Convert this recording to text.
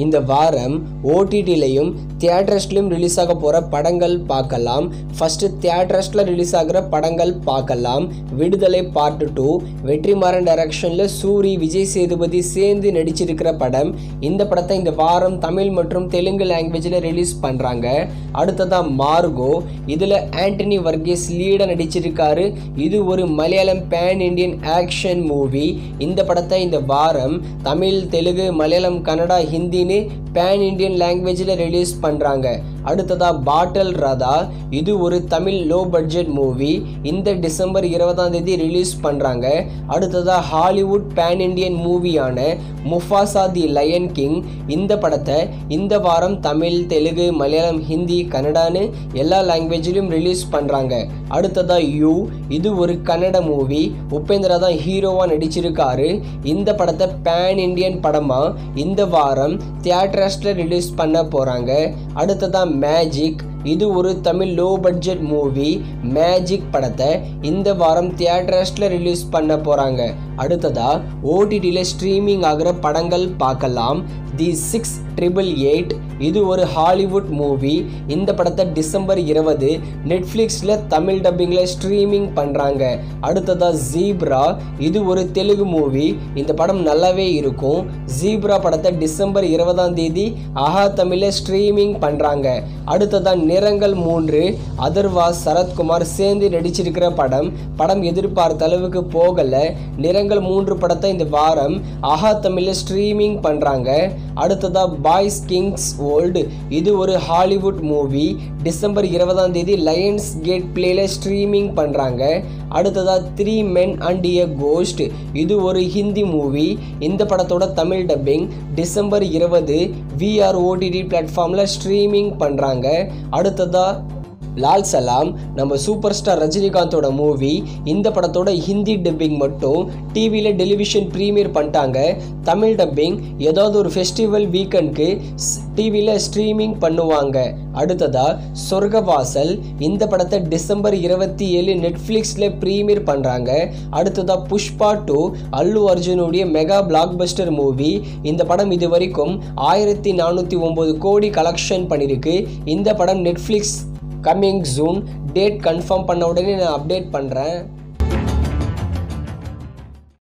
இந்த வாரம் ஓடிடிலையும் தியேட்டர்ஸ்லையும் ரிலீஸ் ஆக போகிற படங்கள் பார்க்கலாம். ஃபஸ்ட்டு தியேட்டர்ஸில் ரிலீஸ் ஆகிற படங்கள் பார்க்கலாம். விடுதலை பார்ட் 2 வெற்றிமாறன் டைரக்ஷனில் சூரி விஜய் சேதுபதி சேர்ந்து நடிச்சிருக்கிற படம். இந்த படத்தை இந்த வாரம் தமிழ் மற்றும் தெலுங்கு லாங்குவேஜில் ரிலீஸ் பண்ணுறாங்க. அடுத்ததான் மார்கோ, இதில் ஆண்டனி வர்கீஸ் லீடாக நடிச்சிருக்காரு. இது ஒரு Malayalam pan Indian action movie. இந்த படத்தை இந்த வாரம் தமிழ், தெலுங்கு, மலையாளம், கன்னடா, ஹிந்தின்னு பேன் இண்டியன் லாங்குவேஜில் ரிலீஸ் பண்ணுறாங்க. அடுத்ததா பாட்டல் ராதா, இது ஒரு தமிழ் லோ பட்ஜெட் மூவி. இந்த டிசம்பர் 20 ரிலீஸ் பண்ணுறாங்க. அடுத்ததா ஹாலிவுட் பேன் இண்டியன் மூவியான முஃபாசா தி லயன் கிங். இந்த படத்தை இந்த வாரம் தமிழ், தெலுங்கு, மலையாளம், ஹிந்தி, கன்னடான்னு எல்லா லாங்குவேஜிலும் ரிலீஸ் பண்ணுறாங்க. அடுத்ததா யூ, இது ஒரு கன்னட மூவி. உபேந்திரா தான் ஹீரோவாக நடிச்சிருக்காரு. இந்த படத்தை பேன் இண்டியன் படமாக இந்த வாரம் தியேட்டர்ஸில் ரிலீஸ் பண்ண போகிறாங்க. அடுத்ததா மேஜிக், இது ஒரு Tamil low budget movie. Magic படத்தை இந்த வாரம் தியேட்டர்ஸில் ரிலீஸ் பண்ண போகிறாங்க. அடுத்ததா ஓடிடியில் ஸ்ட்ரீமிங் ஆகிற படங்கள் பார்க்கலாம். தி 688, இது ஒரு ஹாலிவுட் மூவி. இந்த படத்தை டிசம்பர் 20 நெட்ஃப்ளிக்ஸில் தமிழ் டப்பிங்கில் ஸ்ட்ரீமிங் பண்ணுறாங்க. அடுத்ததா ஜீப்ரா, இது ஒரு தெலுங்கு மூவி. இந்த படம் நல்லாவே இருக்கும். ஜீப்ரா படத்தை டிசம்பர் 20 ஆஹா தமிழில் ஸ்ட்ரீமிங் பண்ணுறாங்க. அடுத்ததா நிறங்கள் 3, அதர்வா சரத்குமார் சேர்ந்து நடிச்சிருக்கிற படம் எதிர்பார்த்த அளவுக்கு போகலை. நிறங்கள் 3 படத்தை இந்த வாரம் ஆஹா தமிழில் ஸ்ட்ரீமிங் பண்ணுறாங்க. அடுத்ததா பாய்ஸ் கிங்ஸ் வேர்ல்டு, இது ஒரு Hollywood movie. December 20 Lions Gate பிளேல ஸ்ட்ரீமிங் பண்ணுறாங்க. அடுத்ததா 3 men and a ghost, இது ஒரு ஹிந்தி மூவி. இந்த படத்தோட Tamil dubbing December 20 VR OTT பிளாட்ஃபார்மில் ஸ்ட்ரீமிங் பண்ணுறாங்க. அடுத்ததா லால் சலாம், நம்ம சூப்பர் ஸ்டார் ரஜினிகாந்தோட மூவி. இந்த படத்தோட ஹிந்தி டப்பிங் மட்டும் டிவியில் டெலிவிஷன் ப்ரீமியர் பண்ணிட்டாங்க. தமிழ் டப்பிங் ஏதாவது ஒரு ஃபெஸ்டிவல் வீக்கெண்டுக்கு டிவியில் ஸ்ட்ரீமிங் பண்ணுவாங்க. அடுத்ததா சொர்க்கவாசல், இந்த படத்தை டிசம்பர் 27 நெட்ஃப்ளிக்ஸில் ப்ரீமியர் பண்ணுறாங்க. அடுத்ததா புஷ்பா 2, அல்லு அர்ஜுனுடைய மெகா பிளாக் பஸ்டர் மூவி. இந்த படம் இது வரைக்கும் 1409 கோடி கலெக்ஷன் பண்ணியிருக்கு. இந்த படம் Netflix coming June date confirm பண்ண உடனே நான் அப்டேட் பண்ணுறேன்.